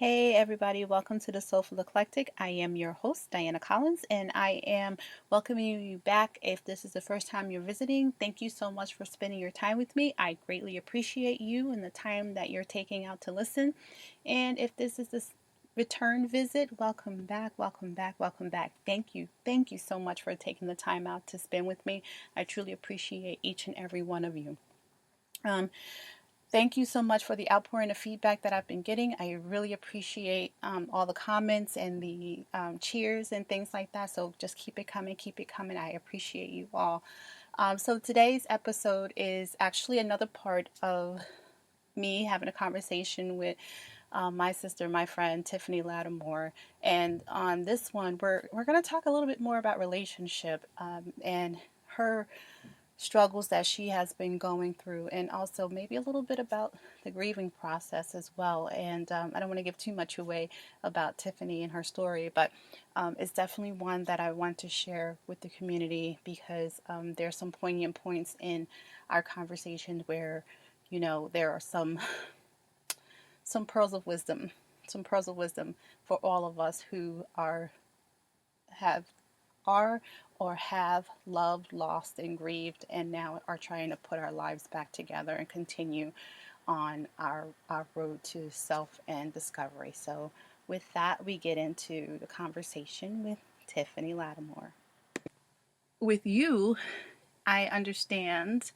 Hey everybody, welcome to the Soulful Eclectic. I am your host, Diana Collins, and I am welcoming you back. If this is the first time you're visiting, thank you so much for spending your time with me. I greatly appreciate you and the time that you're taking out to listen. And if this is this return visit, welcome back, welcome back, welcome back. Thank you. Thank you so much for taking the time out to spend with me. I truly appreciate each and every one of you. Um, Thank you so much for the outpouring of feedback that I've been getting. I really appreciate all the comments and the cheers and things like that. So just keep it coming, keep it coming. I appreciate you all. So today's episode is actually another part of me having a conversation with my sister, my friend Tiffany Latimore, and on this one, we're going to talk a little bit more about relationship and her struggles that she has been going through, and also maybe a little bit about the grieving process as well. And I don't want to give too much away about Tiffany and her story, but it's definitely one that I want to share with the community because there's some poignant points in our conversation where, there are some pearls of wisdom, some pearls of wisdom for all of us who have are or have loved, lost, and grieved, and now are trying to put our lives back together and continue on our road to self and discovery. So, with that, we get into the conversation with Tiffany Latimore. With you, I understand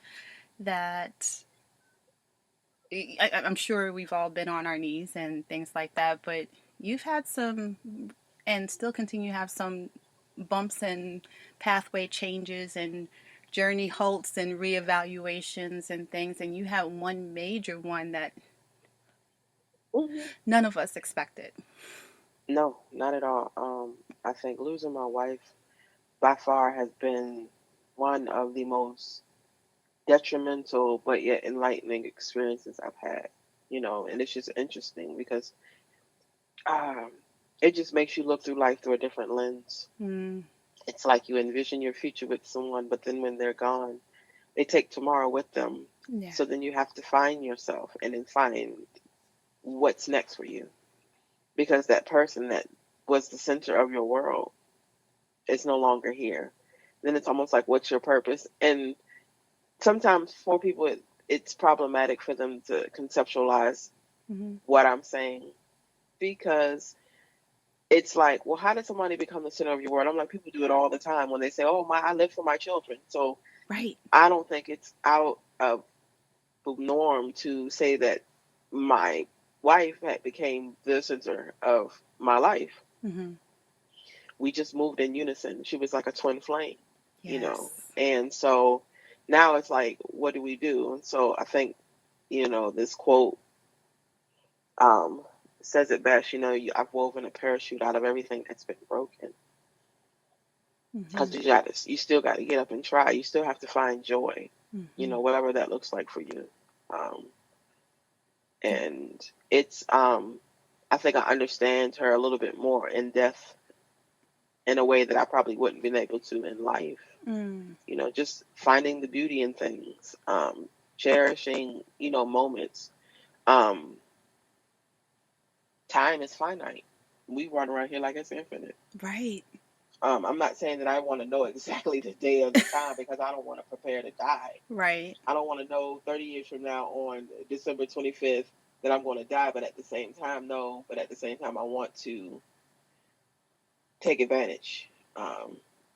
that I'm sure we've all been on our knees and things like that, but you've had some and still continue to have some bumps and pathway changes and journey halts and reevaluations and things, and you had one major one that hmm none of us expected. No, not at all. I think losing my wife by far has been one of the most detrimental but yet enlightening experiences I've had. And it's just interesting because um, it just makes you look through life through a different lens. Mm, It's like you envision your future with someone, but then when they're gone, they take tomorrow with them. yeah. So then you have to find yourself and then find what's next for you because that person that was the center of your world is no longer here. Then it's almost like, what's your purpose? And sometimes for people, it's problematic for them to conceptualize Mm-hmm. what I'm saying because it's like, well, how did somebody become the center of your world? I'm like, people do it all the time when they say, oh, I live for my children. So Right. I don't think it's out of the norm to say that my wife had became the center of my life. Mm-hmm. We just moved in unison. She was like a twin flame, you know. Yes. And so now it's like, what do we do? And so I think, this quote um, says it best. I've woven a parachute out of everything that's been broken. Mm-hmm. Because you still got to get up and try. You still have to find joy, Mm-hmm. whatever that looks like for you. Um, Yeah. and I think I understand her a little bit more in depth in a way that I probably wouldn't been able to in life. Mm. Just finding the beauty in things, cherishing, moments. Um, Time is finite. We run around here like it's infinite. Right. I'm not saying that I want to know exactly the day or the time because I don't want to prepare to die. Right. I don't want to know 30 years from now on December 25th that I'm going to die, but at the same time, no. But at the same time, I want to take advantage,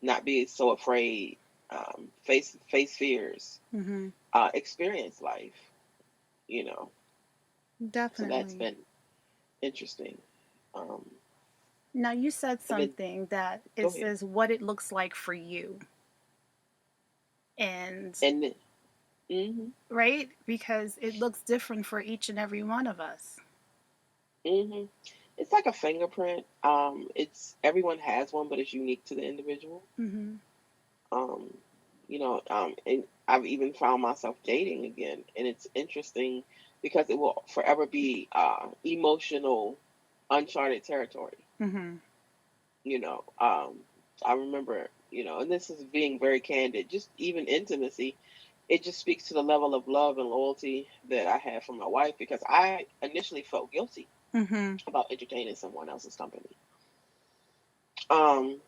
not be so afraid, face fears, Mm-hmm. experience life. You know, so that's Definitely. been interesting. Um, Now you said and then something that go it ahead. says what it looks like for you. And And then, hmm right? Because it looks different for each and every one of us. hmm it's like a fingerprint. It's everyone has one, but it's unique to the individual. Mm-hmm. Um, and I've even found myself dating again, and it's interesting because it will forever be emotional, uncharted territory. Mm-hmm. You know, I remember, and this is being very candid, just even intimacy. It just speaks to the level of love and loyalty that I had for my wife because I initially felt guilty. Mm-hmm. about entertaining someone else's company. Um,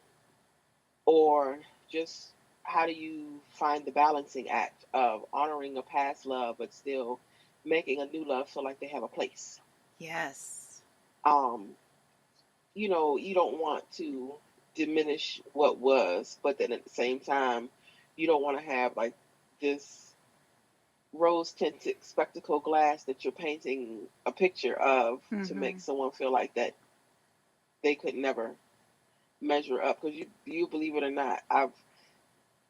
or just how do you find the balancing act of honoring a past love but still making a new love feel like they have a place? Yes. Um, you don't want to diminish what was, but then at the same time, you don't want to have like this rose tinted spectacle glass that you're painting a picture of to Mm-hmm. make someone feel like that they could never measure up. Because you believe it or not, I've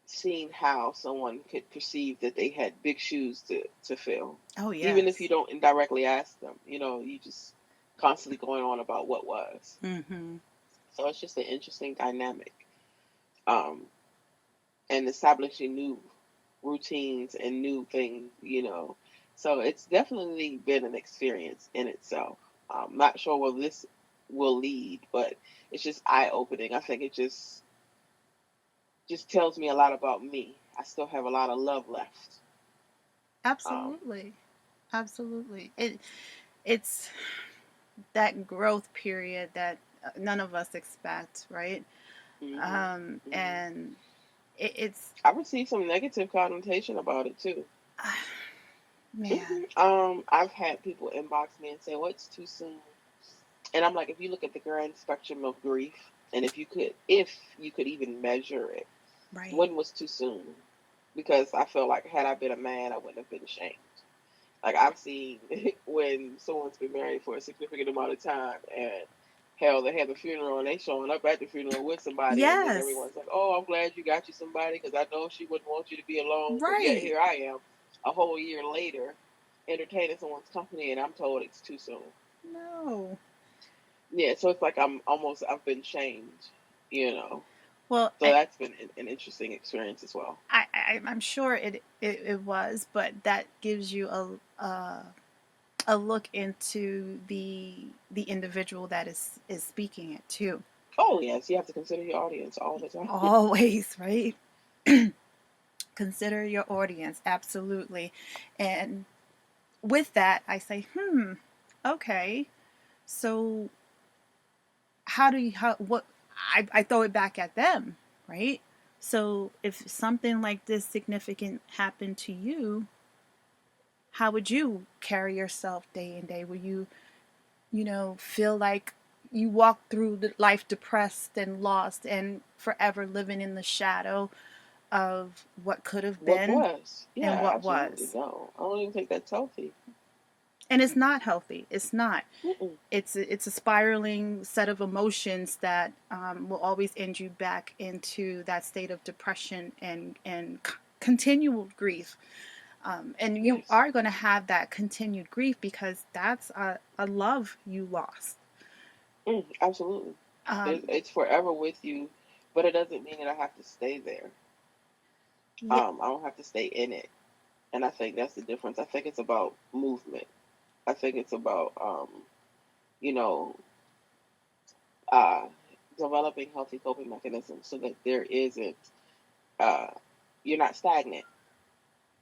seen how someone could perceive that they had big shoes to fill, Oh, even if you yes. don't indirectly ask them. You just constantly going on about what was. Mm-hmm. So it's just an interesting dynamic, um, and establishing new routines and new things. So it's definitely been an experience in itself. I'm not sure where this will lead, but it's just eye opening. I think it just tells me a lot about me. I still have a lot of love left. Um, Absolutely. Absolutely. It's that growth period that none of us expect, right? hmm hmm And it's I received some negative connotation about it too. man, I've had people inbox me and say, "What's too soon?" And I'm like, if you look at the grand spectrum of grief, and if you could even measure it, right? when was too soon? Because I feel like had I been a man, I wouldn't have been ashamed. Like I've seen when someone's been married for a significant amount of time, and hell, they have the funeral and they showing up at the funeral with somebody, and then Yes, everyone's like, "Oh, I'm glad you got you somebody because I know she wouldn't want you to be alone." But yet right. here I am, a whole year later, entertaining someone's company, and I'm told it's too soon. No. Yeah, so it's like I've been shamed. Well, So that's been an interesting experience as well. I'm sure it was, but that gives you a look into the individual that is speaking it too. Oh yes, you have to consider your audience all the time. Always, right? Consider your audience, absolutely. And with that, I say, okay. So how do you how what I throw it back at them, right? So if something like this significant happened to you, how would you carry yourself day in day? Would you feel like you walk through life depressed and lost and forever living in the shadow of what could have What been was? and Yeah, what absolutely. was? No, I don't even think that's healthy. And it's not healthy. It's not. Mm-mm. It's a spiraling set of emotions that will always end you back into that state of depression and continual grief. And you Yes, are going to have that continued grief because that's a love you lost. absolutely. Um, It's forever with you, but it doesn't mean that I have to stay there. yeah, I don't have to stay in it, and I think that's the difference. I think it's about movement. I think it's about you know, uh, developing healthy coping mechanisms so that there isn't uh, you're not stagnant.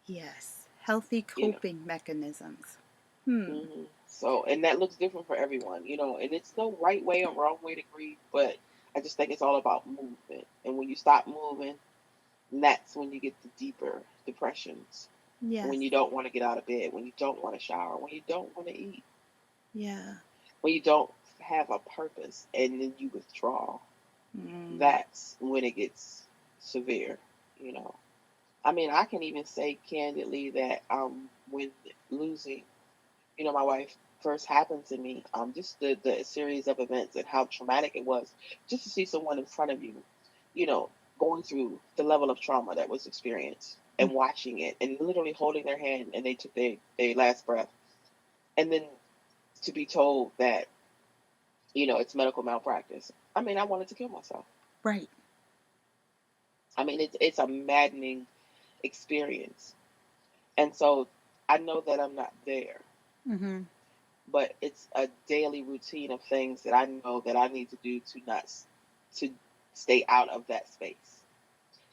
yes, healthy You know. coping mechanisms. Hmm. So, and that looks different for everyone, and it's no right way or wrong way to grieve, but I just think it's all about movement. And when you stop moving, that's when you get the deeper depressions. Yes. When you don't want to get out of bed, when you don't want to shower, when you don't want to eat, Yeah. when you don't have a purpose, and then you withdraw. Mm. That's when it gets severe. I mean, I can even say candidly that when losing my wife first happened to me, just the series of events and how traumatic it was, just to see someone in front of you, going through the level of trauma that was experienced and watching it and literally holding their hand and they took their last breath. And then to be told that it's medical malpractice. I mean, I wanted to kill myself. Right. I mean, it's a maddening experience. And so I know that I'm not there, Mm-hmm. but it's a daily routine of things that I know that I need to do to stay out of that space.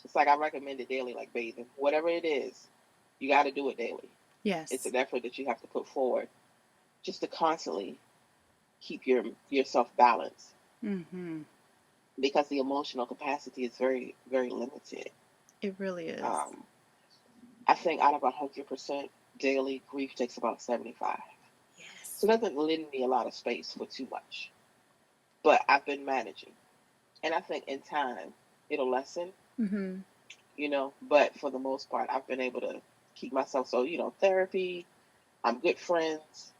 It's like I recommend it daily, like bathing, whatever it is, you got to do it daily. It's Yes. an effort that you have to put forward just to constantly keep yourself balanced, Mm-hmm. because the emotional capacity is very, very limited. It really is. Um, I think out of 100% daily, grief takes about 75. So Yes. it doesn't lend me a lot of space for too much. But I've been managing. And I think in time, it'll lessen, Mm-hmm. but for the most part, I've been able to keep myself. So, therapy, I'm good friends.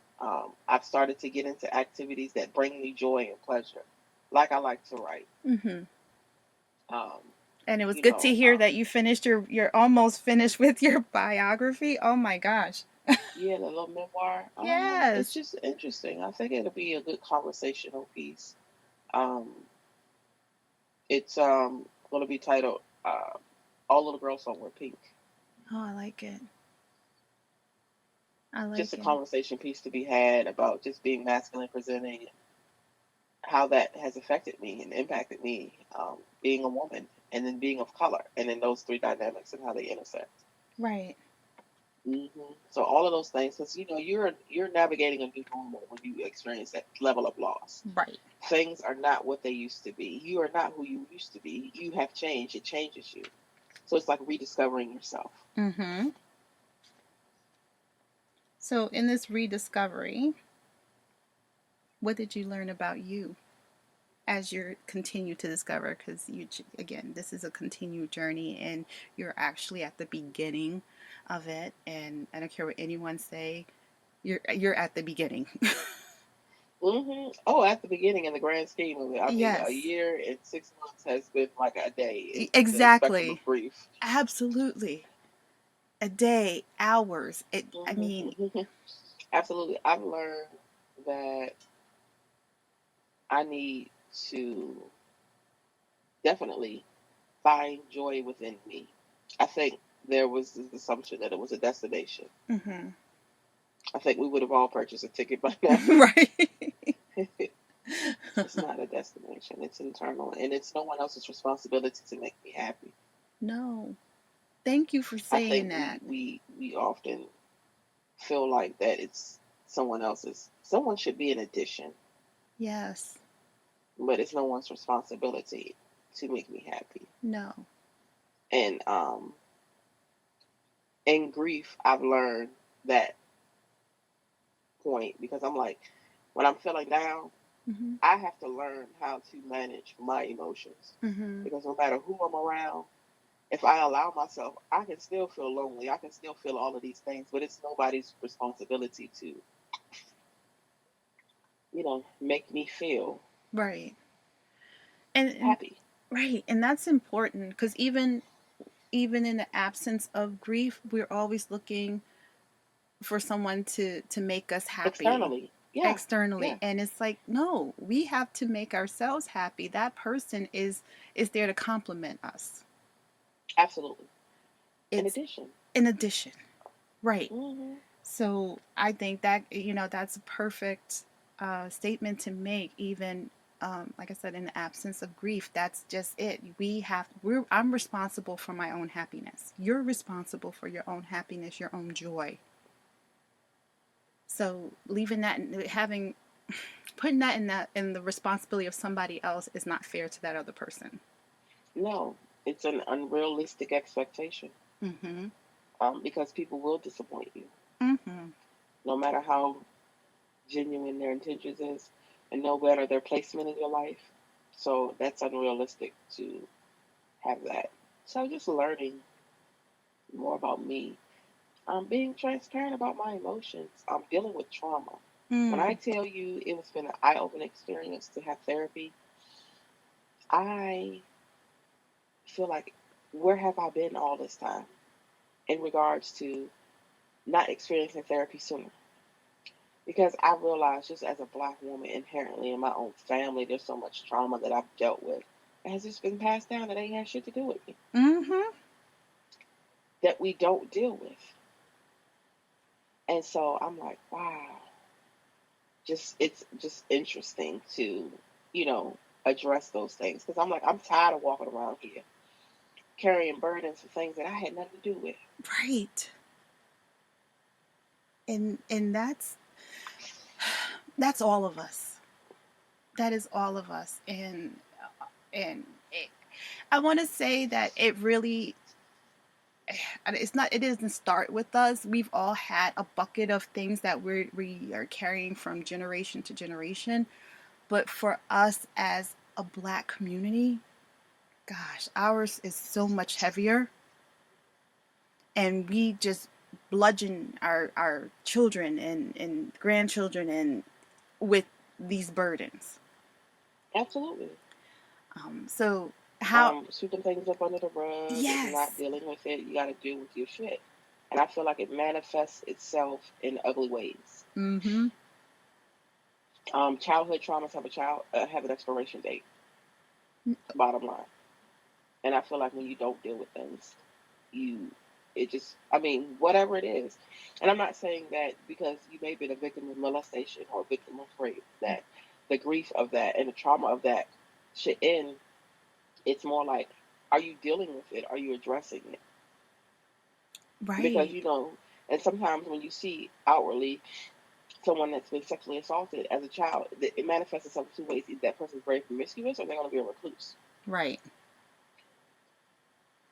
I've started to get into activities that bring me joy and pleasure. Like I like to write. Mm-hmm. Um, And it was you good to know, hear that you finished you're almost finished with your biography. Oh my gosh. yeah, the little memoir. It's Yes. just interesting. I think it'll be a good conversational piece. Um, it's going to be titled "All Little Girls Don't Wear Pink." Oh, I like it. I Just a like it. conversation piece to be had about just being masculine presenting, and how that has affected me and impacted me, being a woman and then being of color, and then those three dynamics and how they intersect. Right. So all of those things, because you're navigating a new normal when you experience that level of loss. Right. Things are not what they used to be. You are not who you used to be. You have changed. It changes you. So it's like rediscovering yourself. Mm-hmm. So in this rediscovery, what did you learn about you as you continue to discover? Because again, this is a continued journey, and you're actually at the beginning of it. And I don't care what anyone say, you're at the beginning. Oh, at the beginning, in the grand scheme of it, I mean, a Yes. year and 6 months has been like a day in the spectrum of Exactly. grief. Absolutely. A day, hours. I mean, Absolutely. I've learned that I need to definitely find joy within me. I think there was this assumption that it was a destination. mm-hmm. I think we would have all purchased a ticket by now. Right. It's not a destination, it's internal, and it's no one else's responsibility to make me happy. No. Thank you for I saying think that. we often feel like that it's someone else's. Someone should be an addition, Yes. but it's no one's responsibility to make me happy. No. And in grief, I've learned that point, because I'm like, when I'm feeling down, Mm-hmm. I have to learn how to manage my emotions, Mm-hmm. because no matter who I'm around, if I allow myself, I can still feel lonely. I can still feel all of these things, but it's nobody's responsibility to, make me feel Right. And happy. right, and that's important because even in the absence of grief, we're always looking for someone to make us happy Externally, yeah, externally, yeah, and it's like no, we have to make ourselves happy. That person is there to compliment us. absolutely. In It's addition, in addition. Right. hmm So I think that that's a perfect statement to make. Even like I said, in the absence of grief, that's just it. I'm responsible for my own happiness. You're responsible for your own happiness, your own joy. So leaving that, having putting that in the responsibility of somebody else is not fair to that other person. no, it's an unrealistic expectation, Mm-hmm. because people will disappoint you, Mm-hmm. no matter how genuine their intentions is, and no better their placement in your life. So that's unrealistic to have that. So just learning more about me. I'm being transparent about my emotions. I'm dealing with trauma. When I Mm. tell you it has been an eye-opening experience to have therapy, I feel like, where have I been all this time in regards to not experiencing therapy sooner? Because I realized, just as a black woman, inherently in my own family, there's so much trauma that I've dealt with that has just been passed down that ain't had shit to do with me, Mm-hmm. that we don't deal with. And so I'm like, wow, it's just interesting to, you know, address those things. Because I'm like, I'm tired of walking around here carrying burdens for things that I had nothing to do with. Right. And that's all of us. That is all of us, and it, I want to say that it really, it's not, it doesn't start with us. We've all had a bucket of things that we are carrying from generation to generation, but for us as a black community, gosh, ours is so much heavier, and we just bludgeon our children and grandchildren and with these burdens. Absolutely. So how? Sweeping things up under the rug is not Yes. dealing with it. You got to deal with your shit. And I feel like it manifests itself in ugly ways. Mm-hmm. Childhood traumas have an expiration date. Bottom line. And I feel like when you don't deal with things, you it just I mean whatever it is. And I'm not saying that because you may have been a victim of molestation or a victim of rape that the grief of that and the trauma of that should end. It's more like, are you dealing with it? Are you addressing it? Because Right. and sometimes when you see outwardly someone that's been sexually assaulted as a child, it manifests itself two ways: either that person's very promiscuous or they're going to be a recluse. Right.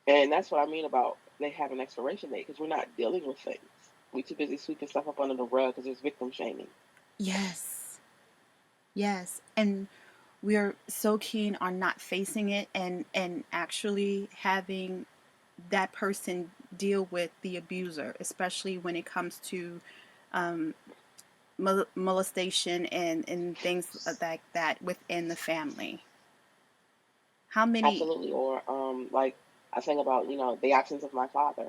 And that's what I mean about they have an expiration date because we're not dealing with things. We're too busy sweeping stuff up under the rug because there's victim shaming. Yes. Yes. And we're so keen on not facing it and actually having that person deal with the abuser, especially when it comes to um, molestation and things like that within the family. How many? Absolutely. Or like I think about the absence of my father.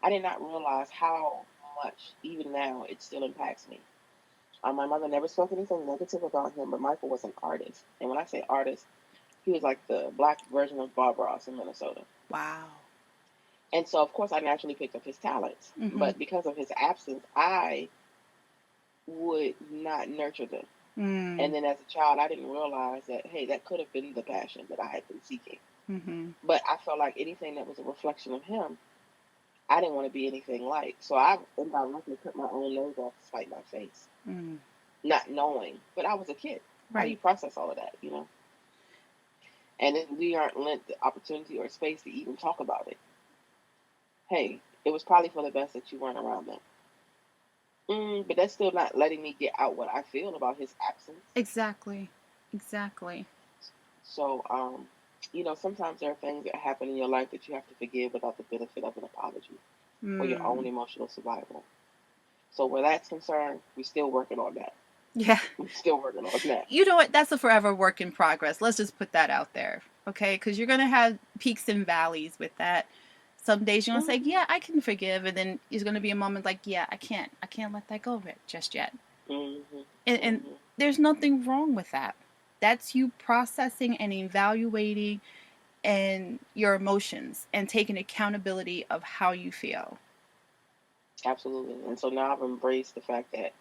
I did not realize how much even now it still impacts me. My mother never spoke anything negative about him, but Michael was an artist, and when I say artist, he was like the black version of Bob Ross in Minnesota. Wow. And so, of course, I naturally picked up his talents, Mm-hmm. but because of his absence, I would not nurture them. And Mm. then as a child, I didn't realize that, hey, that could have been the passion that I had been seeking. Mm-hmm. But I felt like anything that was a reflection of him, I didn't want to be anything like. So I indirectly cut my own nose off to spite my face, Mm. not knowing. But I was a kid. How do you Right. process all of that? And then we aren't lent the opportunity or space to even talk about it. Hey, it was probably for the best that you weren't around them. But that's still not letting me get out what I feel about his absence. Exactly. Exactly. So, sometimes there are things that happen in your life that you have to forgive without the benefit of an apology for your own Mm. emotional survival. So, where that's concerned, we're still working on that. Yeah. We're still working on that. You know what? That's a forever work in progress. Let's just put that out there. Okay? Because you're going to have peaks and valleys with that. Some days you're going to say, Mm-hmm. yeah, I can forgive. And then there's going to be a moment like, yeah, I can't. I can't let that go just yet. Mm-hmm. And Mm-hmm. there's nothing wrong with that. That's you processing and evaluating and your emotions and taking accountability of how you feel. Absolutely. And so now I've embraced the fact that,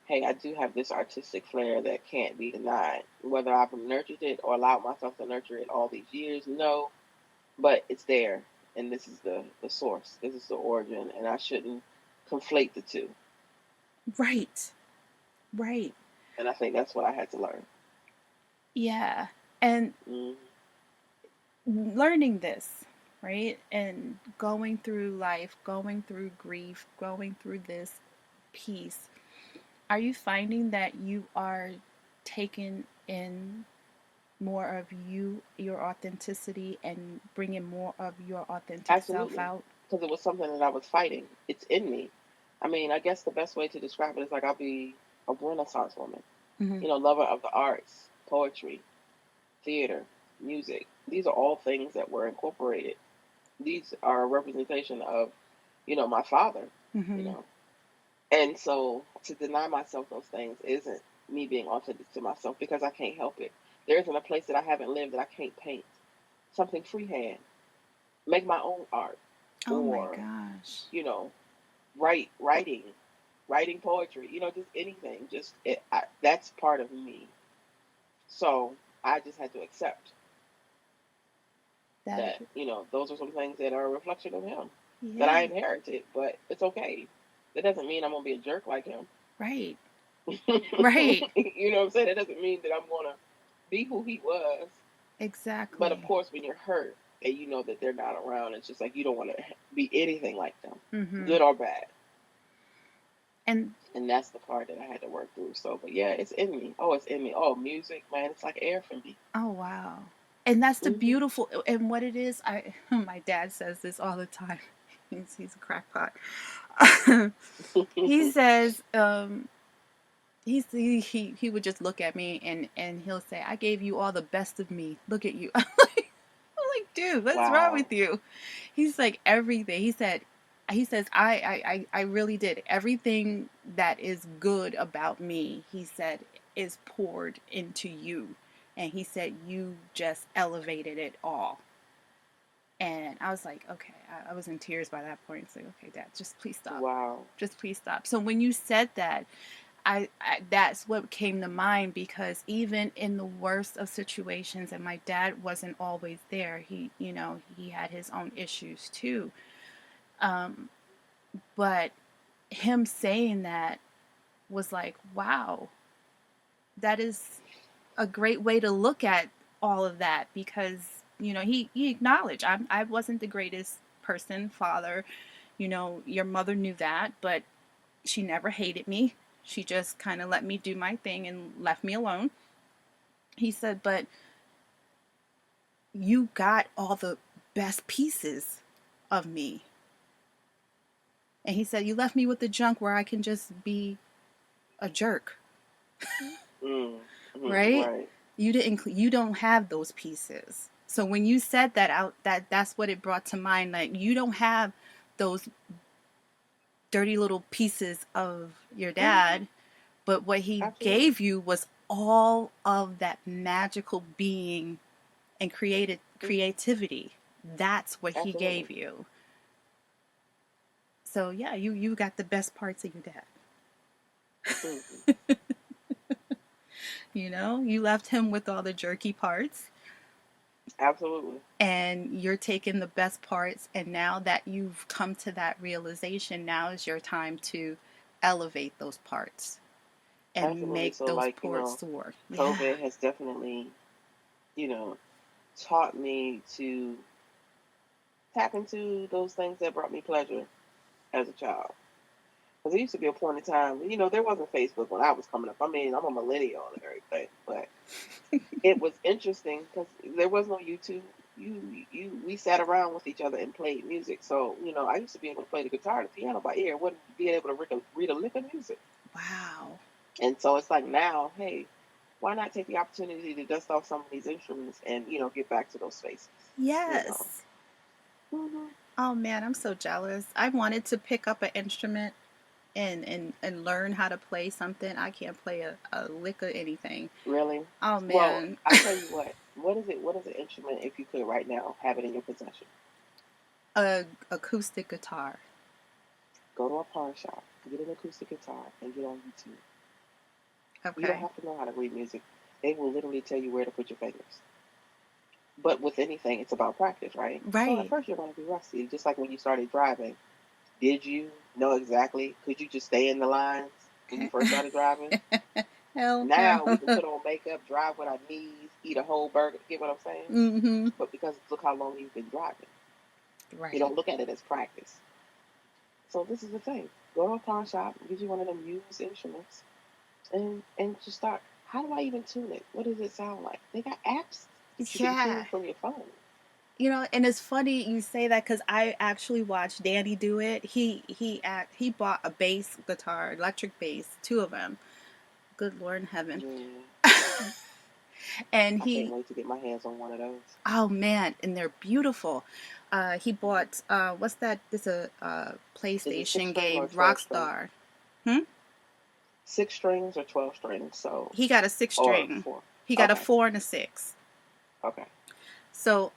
hey, I do have this artistic flair that can't be denied. Whether I've nurtured it or allowed myself to nurture it all these years, no, but it's there. And this is the source. This is the origin. And I shouldn't conflate the two. Right. Right. And I think that's what I had to learn. Yeah. And Mm-hmm. learning this, right? And going through life, going through grief, going through this piece, are you finding that you are taking in more of you, your authenticity, and bringing more of your authentic self Absolutely. out? Because it was something that I was fighting. It's in me. I mean, I guess the best way to describe it is like I'll be a Renaissance woman, Mm-hmm. lover of the arts, poetry, theater, music. These are all things that were incorporated. These are a representation of, my father, you Mm-hmm. know. And so to deny myself those things isn't me being authentic to myself because I can't help it. There isn't a place that I haven't lived that I can't paint. Something freehand. Make my own art. Oh my Or, gosh. you know, writing poetry, just anything. That's part of me. So I just had to accept That, that those are some things that are a reflection of him that I yeah, inherited, but it's okay. That doesn't mean I'm gonna be a jerk like him. right. You Right. know what I'm saying? That doesn't mean that I'm gonna be who he was. But of Exactly. course, when you're hurt and you know that they're not around, it's just like you don't want to be anything like them, Mm-hmm. good or bad. And And that's the part that I had to work through. So, but yeah, it's in me. Oh, it's in me. Oh, music, man, it's like air for me. oh wow. And that's the Hmm. beautiful and what it is, I my dad says this all the time. He's a crackpot. He says, he would just look at me and he'll say, "I gave you all the best of me. Look at you." I'm like, dude, what's wrong Wow. with you? He's like everything. He says, I really did everything that is good about me. He said is poured into you, and he said you just elevated it all. And I was like, okay, I was in tears by that point. It's like, okay, Dad, just please stop. Wow. Just please stop. So when you said that, that's what came to mind because even in the worst of situations, and my dad wasn't always there. He had his own issues too. Um, but him saying that was like, wow, that is a great way to look at all of that because he acknowledged I wasn't the greatest person, father. Your mother knew that, but she never hated me. She just kind of let me do my thing and left me alone. He said, but you got all the best pieces of me. And he said, you left me with the junk where I can just be a jerk, Mm. right? Right. You don't have those pieces. So when you said that out, that's what it brought to mind. Like you don't have those dirty little pieces of your Hmm. dad, but what he Absolutely. gave you was all of that magical being and created Hmm. creativity. That's what he Absolutely. gave you. So yeah, you got the best parts of your dad. Hmm. You left him with all the jerky parts, Absolutely. and you're taking the best parts, and now that you've come to that realization, now is your time to elevate those parts and Absolutely. make So, those like, parts soar. Yeah. COVID has definitely, you know, taught me to tap into those things that brought me pleasure as a child. Because there used to be a point in time, there wasn't Facebook when I was coming up. I mean, I'm a millennial and everything, but it was interesting because there was no YouTube. We sat around with each other and played music. So I used to be able to play the guitar and the piano by ear. Wouldn't be able to read a lick of music. Wow. And so it's like now, hey, why not take the opportunity to dust off some of these instruments and get back to those spaces? You know. Yes. Hmm. Oh man, I'm so jealous. I wanted to pick up an instrument and learn how to play something. I can't play a lick of anything. Really? Oh Well, man. I tell you what. What is it? What is an instrument if you could right now have it in your possession? A acoustic guitar. Go to a pawn shop, get an acoustic guitar, and get on YouTube. You don't Okay. have to know how to read music. They will literally tell you where to put your fingers. But with anything, it's about practice, right? So at Right. first you're going to be rusty, just like when you started driving. Did you know exactly? Could you just stay in the lines when you first started driving? Hell Now we no. can put on makeup, drive with our knees, eat a whole burger. Get what I'm saying? Mm-hmm. But because look how long you've been driving, you Right. don't look at it as practice. So this is the thing: go to a pawn shop, get you one of them used instruments, and just start. How do I even tune it? What does it sound like? They got apps that you can tune Yeah. from your phone. And it's funny you say that because I actually watched Danny do it. He bought a bass guitar, electric bass, two of them. Good Lord in heaven. Yeah, And I can't he wait to get my hands on one of those. Oh man, and they're beautiful. He Hmm. bought what's that? This a Is it six PlayStation string or game, 12 string? Rockstar. Hmm. 6 strings or 12 strings? So He got a six or string. four? He got a Okay, 4 and a 6. okay. So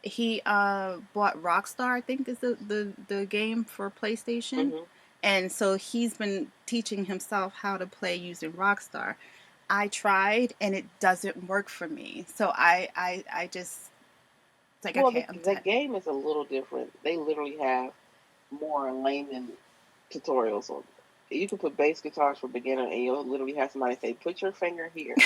he bought Rockstar, I think is the game for PlayStation. Hmm. And so he's been teaching himself how to play using Rockstar. I tried and it doesn't work for me. So I just it's like Well, okay, the I'm the done. game is a little different. They literally have more layman tutorials on it. You can put bass guitars for beginner, and you'll literally have somebody say, "Put your finger here."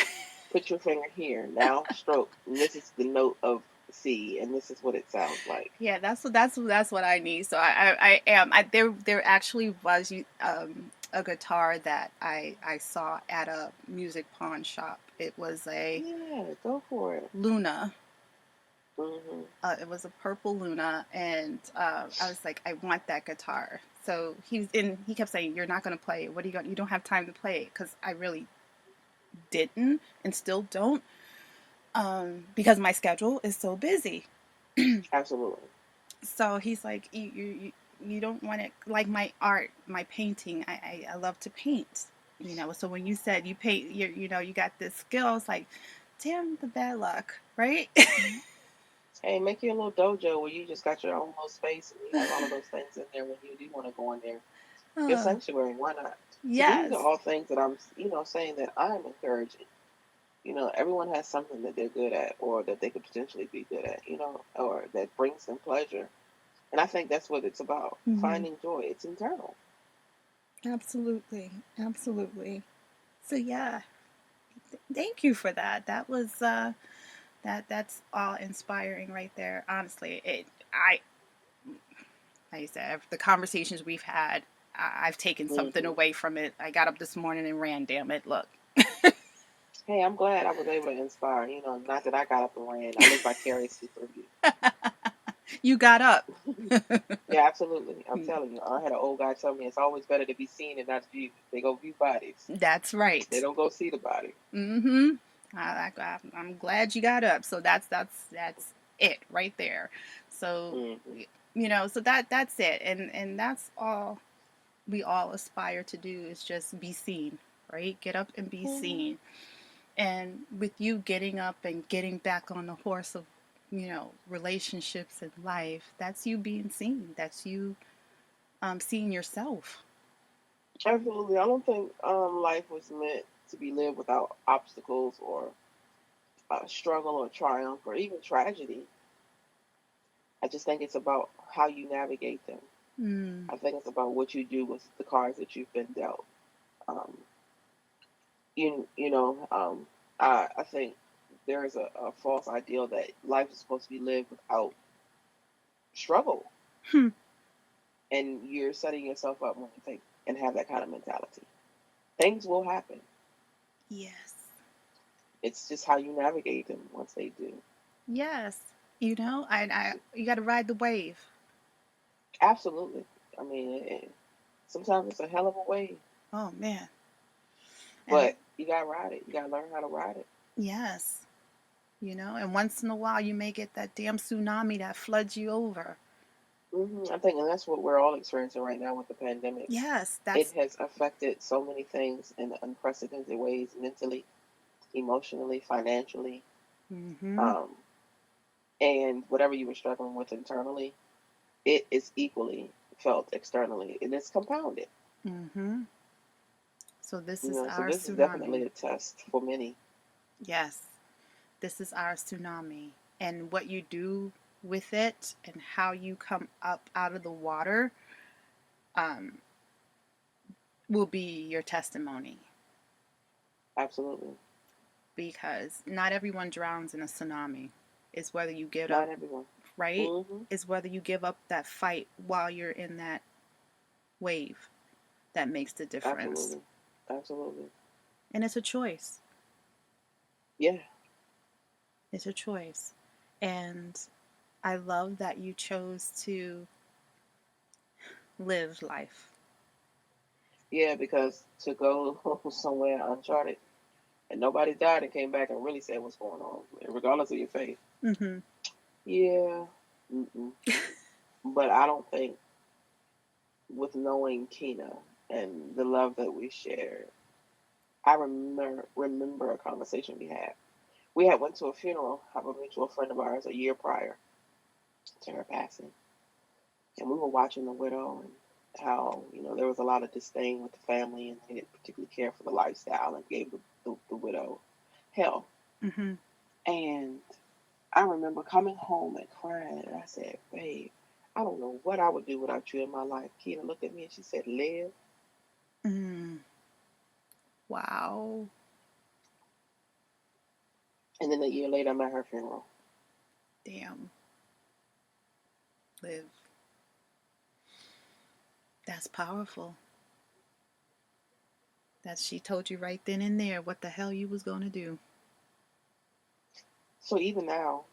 Put your finger here. Now stroke. And this is the note of C, and this is what it sounds like. Yeah, that's what I need. So I am there actually was a guitar that I saw at a music pawn shop. It was a Yeah, go for it. Luna. Hmm. It was a purple Luna, and I was like, I want that guitar. So he kept saying, "You're not going to play it. What are you going? You don't have time to play it," because I really didn't, and still don't, because my schedule is so busy. Absolutely. So he's like, you don't want it like my art, my painting. I love to paint, you know. So when you said you paint, you know, you got this skill, I was like, damn the bad luck, right? Hey, make you a little dojo where you just got your own little space and you have all of those things in there when you do want to go in there. Your uh, sanctuary, why not? So these are yes. all things that I'm, saying that I'm encouraging. Everyone has something that they're good at or that they could potentially be good at, or that brings them pleasure. And I think that's what it's about. Mm-hmm. Finding joy. It's internal. Absolutely, absolutely. So yeah, thank you for that. That was that's all inspiring right there. Honestly, it I like I said, the conversations we've had, I've taken something Hmm. away from it. I got up this morning and ran. Damn it! Look, Hey, I'm glad I was able to inspire. Not that I got up and ran. I live vicariously through you. you got up. Yeah, absolutely. I'm telling you. I had an old guy tell me it's always better to be seen and not viewed. They go view bodies. That's They right. don't go see the body. Mm-hmm. I'm glad you got up. So that's it right there. So Hmm. you know, so that's it, and that's all we all aspire to do is just be seen, right? Get up and be Hmm. seen. And with you getting up and getting back on the horse of, you know, relationships and life, that's you being seen. That's you seeing yourself. Absolutely. I don't think life was meant to be lived without obstacles or struggle or triumph or even tragedy. I just think it's about how you navigate them. Mm, I think it's about what you do with the cards that you've been dealt. Um, you you know, I think there is a false ideal that life is supposed to be lived without struggle, hmm. and you're setting yourself up when you think and have that kind of mentality. Things will happen. Yes. It's just how you navigate them once they do. Yes. You know, you got to ride the wave. Absolutely. I mean, sometimes it's a hell of a wave, Oh man. And but you gotta ride it. You gotta learn how to ride it. yes, you know, and once in a while you may get that damn tsunami that floods you over. I think, and that's what we're all experiencing right now with the pandemic. Yes, It that's has affected so many things in unprecedented ways, mentally, emotionally, financially, mhm. um, and whatever you were struggling with internally, it is equally felt externally, and it's compounded. Mhm. So this is So our this is tsunami. definitely a test for many. Yes. This is our tsunami. And what you do with it and how you come up out of the water um, will be your testimony. Absolutely, Because not everyone drowns in a tsunami. It's whether you get up, not everyone. right? Hmm. It's whether you give up that fight while you're in that wave that makes the difference. Absolutely, absolutely. And it's a choice. Yeah, It's a choice. And I love that you chose to live life. yeah. Because to go somewhere uncharted and nobody died and came back and really said what's going on, regardless of your faith. Mm-hmm. Yeah. Mm-mm. But I don't think, with knowing Keena and the love that we shared, I remember a conversation we had. We had went to a funeral of a mutual friend of ours a year prior to her passing, and we were watching the widow and how there was a lot of disdain with the family and they didn't particularly care for the lifestyle and gave the widow hell. Mm-hmm. And I remember coming home and crying, and I said, "Babe, I don't know what I would do without you in my life." Keena looked at me and she said, "Live." Mm. Wow. And then a year later, I'm at her funeral. Damn. Live. That's powerful. That she told you right then and there what the hell you was going to do. So even now,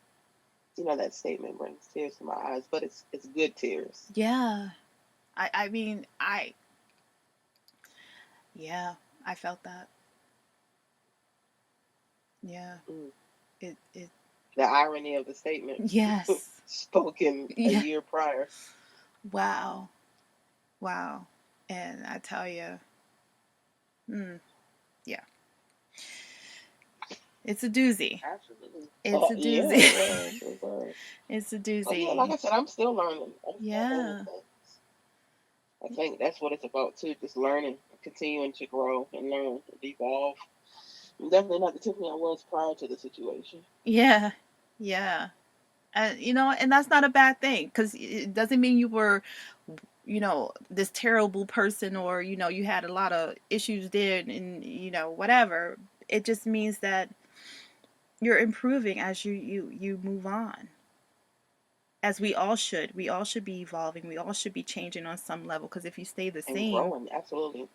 that statement brings tears to my eyes, but it's good tears. Yeah. I mean, yeah, I felt that. Yeah. Mm. It, The irony of the statement yes. spoken a Yeah. year prior. Wow. Wow. And I tell you, yeah, it's a doozy. Absolutely. It's a Yeah, doozy. it was. It was. It's a But yeah, like doozy. I said, I'm still learning. I'm still learning Yeah. things. I think that's what it's about too, just learning, continuing to grow and learn and evolve. I'm definitely not the Tiffany I was prior to the situation. Yeah. Yeah. And that's not a bad thing because it doesn't mean you were, this terrible person or, you had a lot of issues there and, whatever. It just means that you're improving as you move on. As we all should be evolving. We all should be changing on some level because if you stay the And same, growing, absolutely.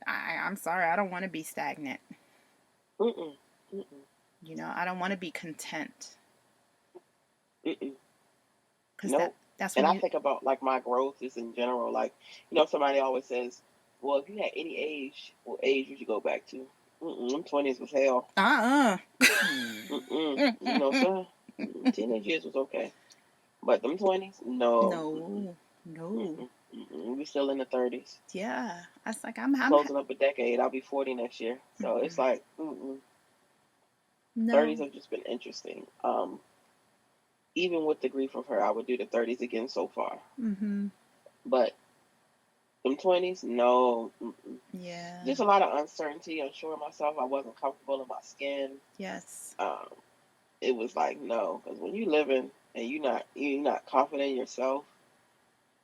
I'm sorry, I don't want to be stagnant. Mm-mm. Mm-mm. I don't want to be content Mm-mm. because Nope. that's And when I you. think about like my growth is in general. Like, somebody always says, well, if you had any age, what age would you go back to? I'm 20s was hell. Uh-uh. No, sir. Teenage years was okay. But them 20s, no. No, no. We still in the 30s. Yeah, I was like, I'm Closing up a decade. I'll be 40 next year. So it's like, 30s no. have just been interesting. Even with the grief of her, I would do the 30s again so far. Mm-hmm. But them 20s, no. Yeah. Just a lot of uncertainty, unsure of myself. I wasn't comfortable in my skin. Yes. Um, it was like no, because when you living and you're not confident in yourself,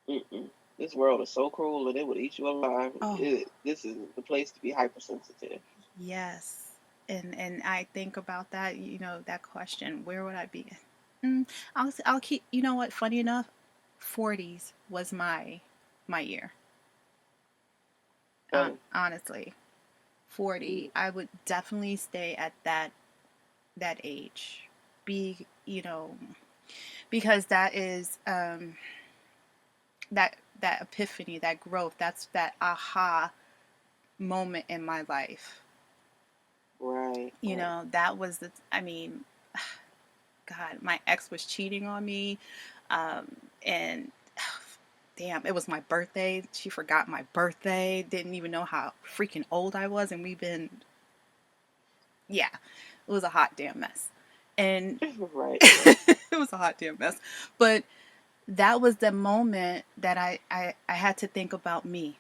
mm-mm. This world is so cruel and it would eat you alive. Oh, This is the place to be hypersensitive. yes. And I think about that, that question, where would I be? Mm, I'll keep, you know what, funny enough, 40s was my year. Funny. Honestly, 40, Mm, I would definitely stay at that age. Be, because that is that epiphany, that growth, that's that aha moment in my life. right, right. That was I mean, God, my ex was cheating on me. And damn, it was my birthday. She forgot my birthday, didn't even know how freaking old I was. And yeah, it was a hot damn mess. And Right. it was a hot damn mess. But that was the moment that I had to think about me.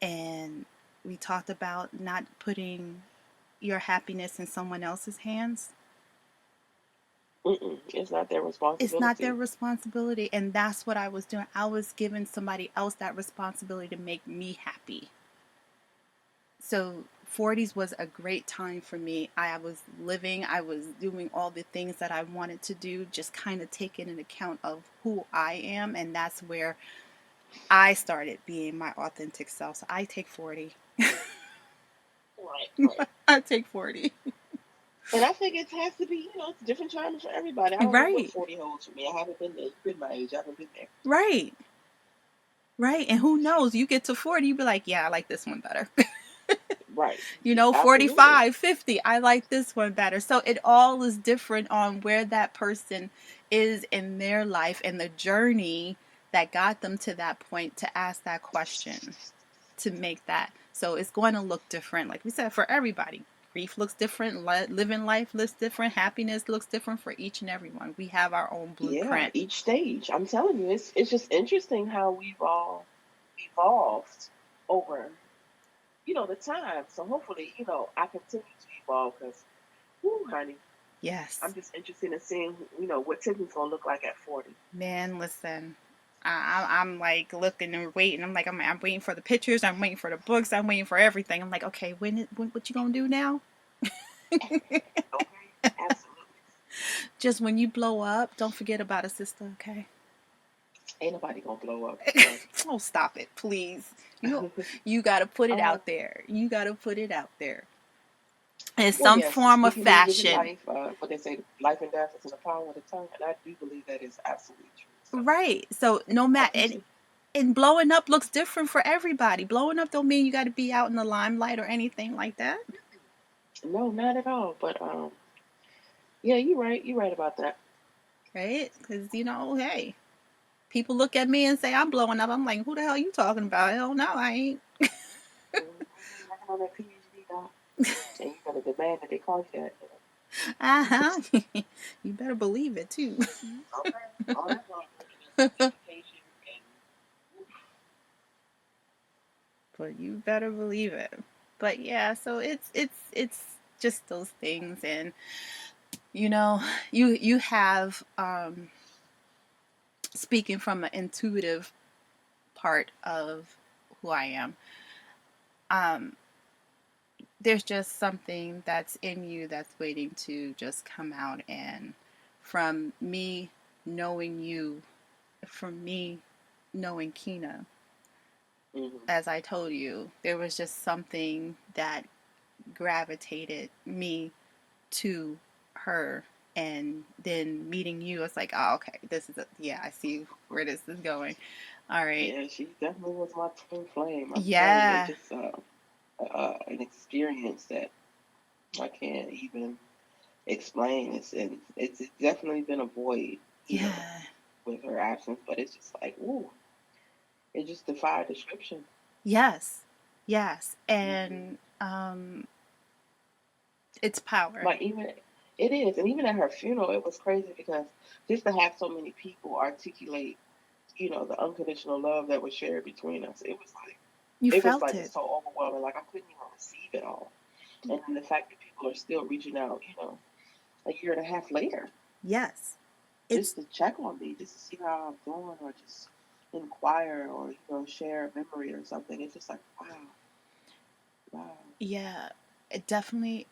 And we talked about not putting your happiness in someone else's hands. It's not their It's not their responsibility. responsibility. And that's what I was doing. I was giving somebody else that responsibility to make me happy. So 40s was a great time for me. I was living, I was doing all the things that I wanted to do, just kind of taking an account of who I am. And that's where I started being my authentic self. So I take 40. Right, right. I take 40. And I think it has to be, it's different times for everybody. I don't know what Right. 40 holds for me. I haven't been there. It's been my age. I haven't been there. Right. Right. And who knows? You get to 40, you be like, yeah, I like this one better. Right. 45, Absolutely. 50, I like this one better. So it all is different on where that person is in their life and the journey that got them to that point to ask that question, to make that. So it's going to look different, like we said, for everybody. Grief looks different, living life looks different, happiness looks different for each and every one. We have our own Yeah, blueprint. each stage. I'm telling you, it's just interesting how we've all evolved over, the time. So hopefully, I continue to evolve because, whoo, honey, Yes. I'm just interested in seeing, what Tiffany's gonna look like at 40. Man, listen. I'm like looking and waiting. I'm waiting for the pictures. I'm waiting for the books. I'm waiting for everything. I'm like, okay, when what you gonna do now? Okay, absolutely. Just when you blow up, don't forget about a sister, okay? Ain't nobody gonna blow up. Trust Oh, stop it, please. You me. you got to put it um, out there. You got to put it out there in well, some yes, form or speaking in living fashion. life, what they say, life and death is in the power of the tongue, and I do believe that is absolutely true. So Right. So no I matter appreciate. and blowing up looks different for everybody. Blowing up don't mean you got to be out in the limelight or anything like that. No, not at all. But yeah, you're right. You're right about that. Right? Cuz hey, people look at me and say I'm blowing up. I'm like, "Who the hell are you talking about?" Hell no, I ain't. Mm-hmm. Working on that PhD, doc, and you gotta demand that they call you that. Uh-huh. You better believe it too. Okay, all that hard work and that certification and But you better believe it. But yeah, so it's just those things, and you know, you have speaking from an intuitive part of who I am. Um there's just something that's in you that's waiting to just come out, and from me knowing you, from me knowing Keena, mm-hmm. as I told you, there was just something that gravitated me to her, and then meeting you, it's like, oh, okay, this is yeah, I see where this is going. All right. Yeah, she definitely was my twin flame. I'm telling you, Yeah. just an experience that I can't even explain. It's definitely been a void, Yeah. with her absence. But it's just like, ooh, it just defied description. Yes. Yes. Hmm. And it's power. Like even it is, and even at her funeral, it was crazy because just to have so many people articulate, the unconditional love that was shared between us, You it was felt like it. just so overwhelming. Like I couldn't even receive it all, and then the fact that people are still reaching out, a year and a half later, Yes. just It's to check on me, just to see how I'm doing, or just inquire, or share a memory or something. It's just like wow, wow. yeah, it definitely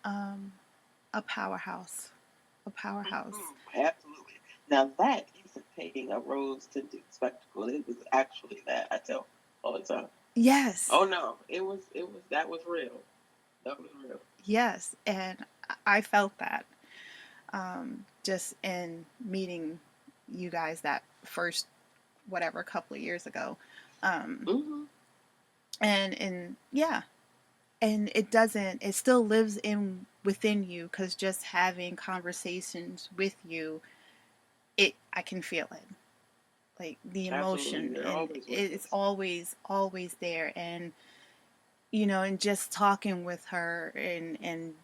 a powerhouse. A powerhouse. Absolutely. Now that isn't painting a rose tinted spectacle. It was actually that. I tell all the time. Yes. Oh no, it was that was real. That was real. Yes. And I felt that just in meeting you guys that first whatever couple of years ago. Um, Hmm. and yeah, and it still lives in within you, because just having conversations with you, I can feel it, like the Absolutely, emotion, they're and always with it's us. always there. And and just talking with her, and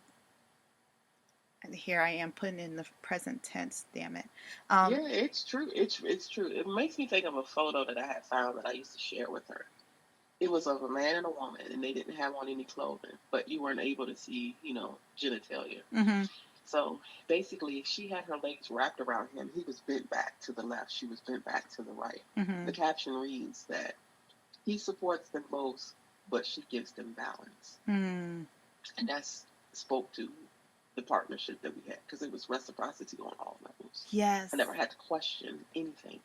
here I am putting in the present tense, damn it. Yeah, it's true. It's true. It makes me think of a photo that I had found that I used to share with her. It was of a man and a woman, and they didn't have on any clothing, but you weren't able to see, genitalia. Mm-hmm. So basically, she had her legs wrapped around him. He was bent back to the left. She was bent back to the right. Mm-hmm. The caption reads that he supports them both, but she gives them balance. Mm. And that's spoke to the partnership that we had because it was reciprocity on all levels. I Yes. never had to question anything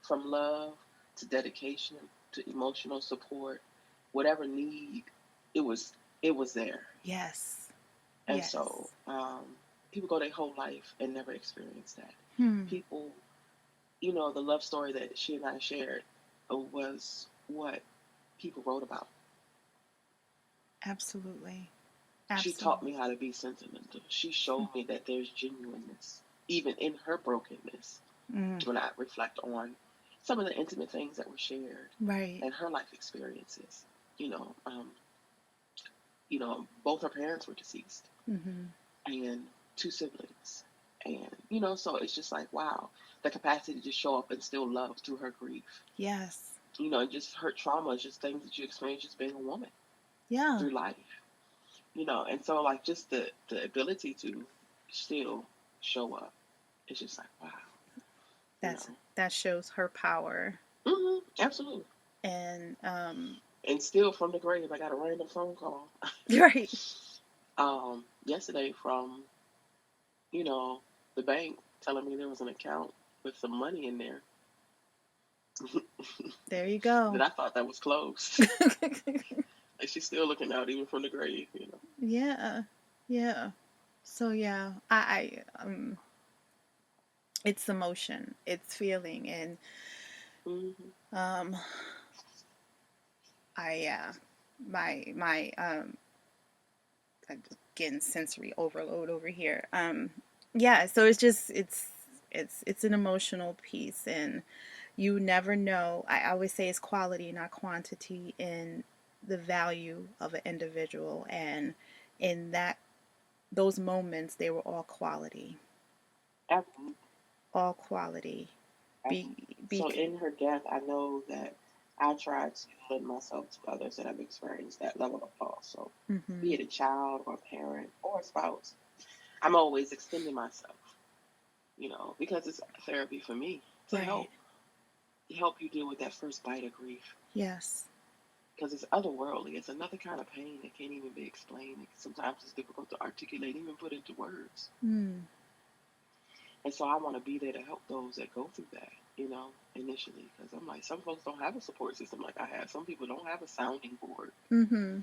from love to dedication to emotional support, whatever need, it was it was there. Yes. And so Yes. people go their whole life and never experience that. Hmm. People, the love story that she and I shared was what people wrote about. Absolutely. She taught me Absolutely. how to be sentimental. She showed me that there's genuineness, even in her brokenness, Mm. when I reflect on some of the intimate things that were shared Right. and her life experiences. You know, um, both her parents were deceased Mm-hmm. and two siblings. And, so it's just like, wow, the capacity to just show up and still love through her grief. Yes. And just her trauma is just things that you experience just being a woman Yeah. through life. And so like just the ability to still show up, it's just like wow, you know. That shows her power. Absolutely. And And still from the grave, I got a random phone call. right. Yesterday from, you know, the bank telling me there was an account with some money in there There you go. that I thought that was closed. And she's still looking out even from the grave, you know. Yeah. Yeah. So yeah, it's emotion, it's feeling, and Hmm. um yeah, my I'm getting sensory overload over here. Yeah, so it's just it's an emotional piece, and you never know. I always say it's quality, not quantity, in the value of an individual, and in that those moments, they were all quality, Absolutely. all quality. Be Absolutely. be. So in her death, I know that I try to lend myself to others that have experienced that level of loss. So Mm-hmm. be it a child or a parent or a spouse, I'm always extending myself, because it's therapy for me to Right. help you deal with that first bite of grief. Yes. Because it's otherworldly. It's another kind of pain that can't even be explained. Sometimes it's difficult to articulate, even put into words. Mm. And so I want to be there to help those that go through that, initially. Because I'm like, some folks don't have a support system like I have. Some people don't have a sounding board. Mm-hmm.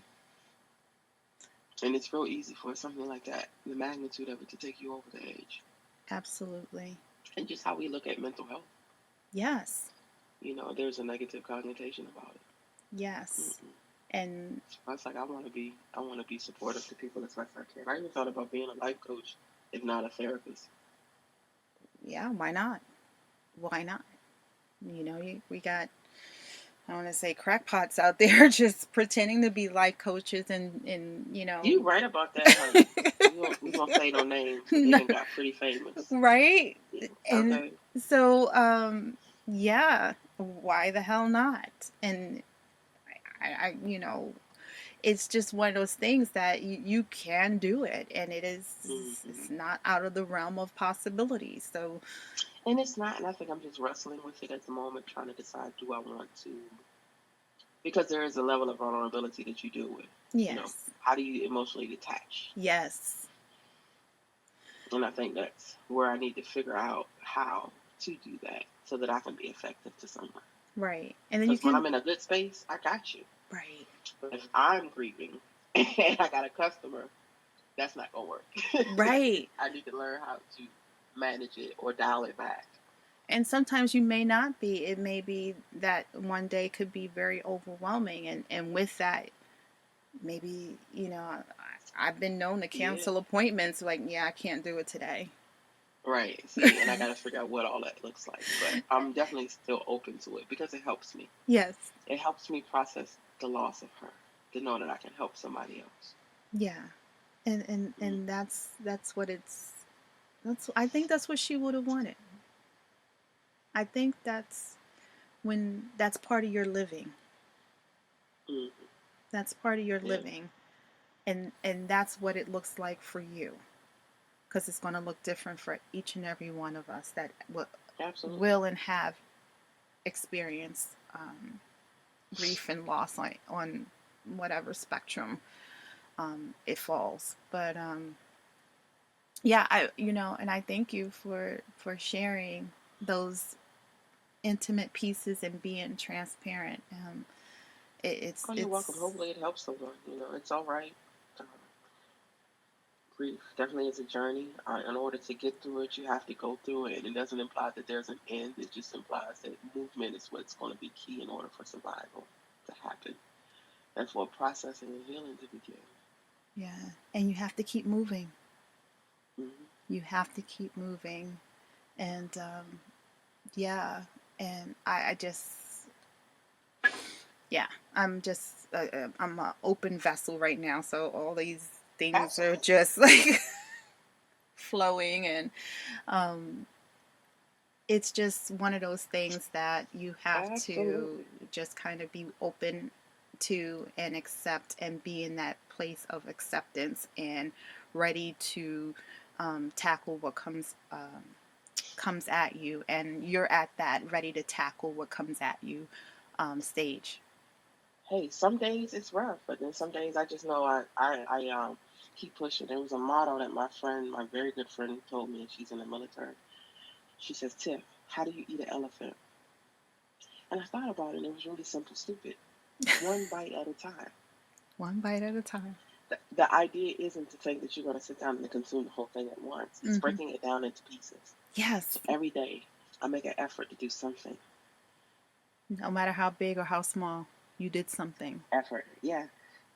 And it's real easy for something like that, the magnitude of it, to take you over the edge. Absolutely. And just how we look at mental health. Yes. There's a negative connotation about it. Yes. Mm-mm. And I was like, I want to be supportive to people as best I can. I even thought about being a life coach, if not a therapist. yeah, why not? Why not? We got, I want to say, crackpots out there just pretending to be life coaches, and You right about that, honey. We won't say no names because they no, done got pretty famous. right? Yeah. And Okay. so, yeah, why the hell not? And it's just one of those things that you can do it, and it's Hmm. not out of the realm of possibility. So, And it's not, and I think I'm just wrestling with it at the moment, trying to decide, do I want to, because there is a level of vulnerability that you deal with. yes, How do you emotionally detach? yes, And I think that's where I need to figure out how to do that so that I can be effective to someone. right. And then you Because when can, I'm in a good space, I got you. right, But if I'm grieving and I got a customer, that's not gonna work. right. I need to learn how to manage it or dial it back. And sometimes you may not be. It may be that one day could be very overwhelming, and with that, maybe I've been known to Yeah. cancel appointments. Like, yeah, I can't do it today. Right. See, and I got to figure out what all that looks like. But I'm definitely still open to it because it helps me. Yes. It helps me process the loss of her to know that I can help somebody else. Yeah. And that's what it's that's I think that's what she would have wanted. I think that's part of your living. Mm-hmm. That's part of your Yeah. living, and that's what it looks like for you, because it's going to look different for each and every one of us that Absolutely. will and have experienced grief and loss on whatever spectrum it falls. But yeah, and I thank you for sharing those intimate pieces and being transparent. Oh, you're welcome. It's Hopefully it helps someone. It's all right. Uh, Grief definitely is a journey. In order to get through it, you have to go through it. And it doesn't imply that there's an end. It just implies that movement is what's going to be key in order for survival to happen. And for processing and healing to begin. yeah, and you have to keep moving. Mm-hmm. You have to keep moving, and yeah, and I just yeah, I'm an open vessel right now, so all these things are Absolutely. just like flowing, and um, it's just one of those things that you have to Absolutely. just kind of be open to and accept and be in that place of acceptance and ready to tackle what comes at you, and you're at that ready to tackle what comes at you stage. Hey, some days it's rough, but then some days I just know I keep pushing. There was a motto that my friend, my very good friend, told me, and she's in the military. She says, Tiff, how do you eat an elephant? And I thought about it, and it was really simple, stupid. One bite at a time. One bite at a time. The idea isn't to think that you're going to sit down and consume the whole thing at once. It's Mm-hmm. breaking it down into pieces. Yes. So every day, I make an effort to do something. No matter how big or how small, you did something. Effort, yeah.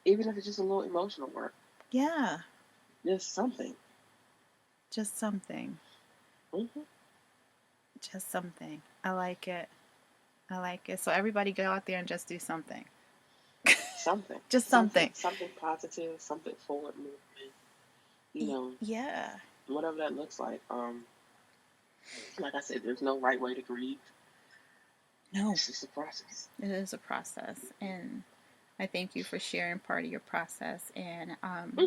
Even if it's just a little emotional work, Yeah. just something. Just something. Hmm. Just something. I like it. I like it. So everybody go out there and just do something. Something. Just Something. something. Something positive, something forward movement, you know, Yeah. whatever that looks like. Like I said, there's no right way to grieve. No, It's just a process. it is a process. And I thank you for sharing part of your process. And Hmm.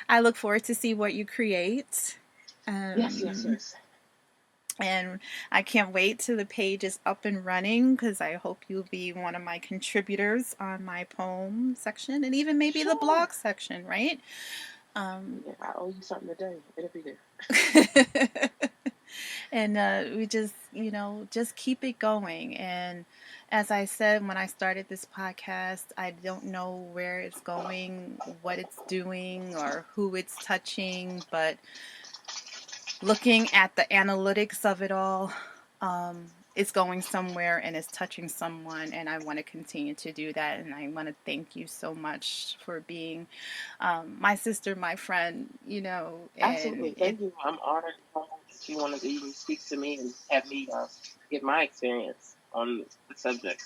I look forward to see what you create. Yes, yes, Um, yes. and I can't wait till the page is up and running because I hope you'll be one of my contributors on my poem section and even maybe the Sure. blog section, right? Yeah, I owe you something today. It'll be there. And we just, just keep it going. And as I said when I started this podcast, I don't know where it's going, what it's doing, or who it's touching, but looking at the analytics of it all, it's going somewhere and it's touching someone, and I want to continue to do that. And I want to thank you so much for being my sister, my friend, Absolutely. and it, Thank you. I'm honored that you wanted to even speak to me and have me give my experience on the subject.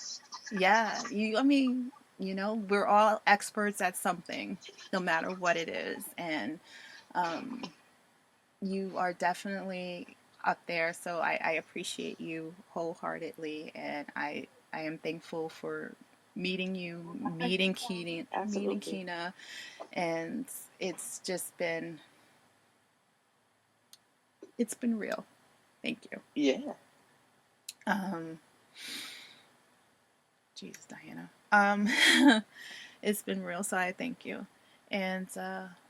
yeah, I mean, we're all experts at something, no matter what it is. And um, you are definitely up there. So I appreciate you wholeheartedly. And I am thankful for meeting you, Thank you. meeting Absolutely. Keena. And it's just been, it's been real. Thank you. Yeah. Um, Jesus, Diana. It's been real. So I thank you. And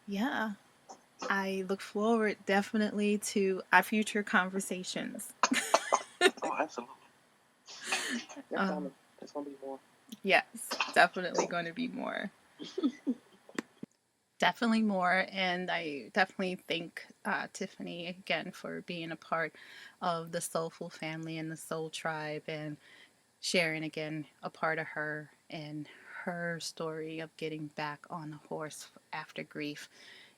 yeah, I look forward definitely to our future conversations. Oh, absolutely. There's um, gonna, there's gonna be more. yes, definitely going to be more. Definitely more. And I definitely thank Tiffany again for being a part of the Soulful family and the Soul Tribe and sharing again a part of her and her story of getting back on the horse after grief.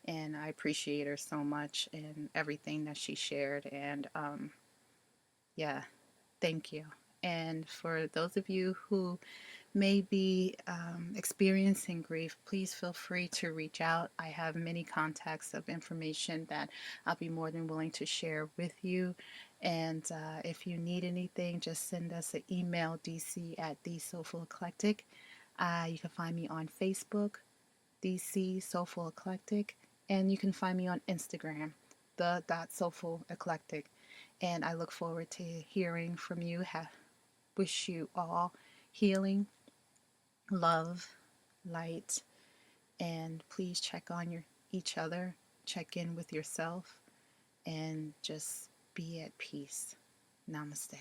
And I appreciate her so much and everything that she shared. And yeah, thank you. And for those of you who may be experiencing grief, please feel free to reach out. I have many contacts of information that I'll be more than willing to share with you. And if you need anything, just send us an email, dc at the Soulful Eclectic. You can find me on Facebook, DC Soulful Eclectic, and you can find me on Instagram, the Soulful Eclectic. And I look forward to hearing from you. Wish you all healing, love, light, and please check on each other, check in with yourself, and just be at peace. Namaste.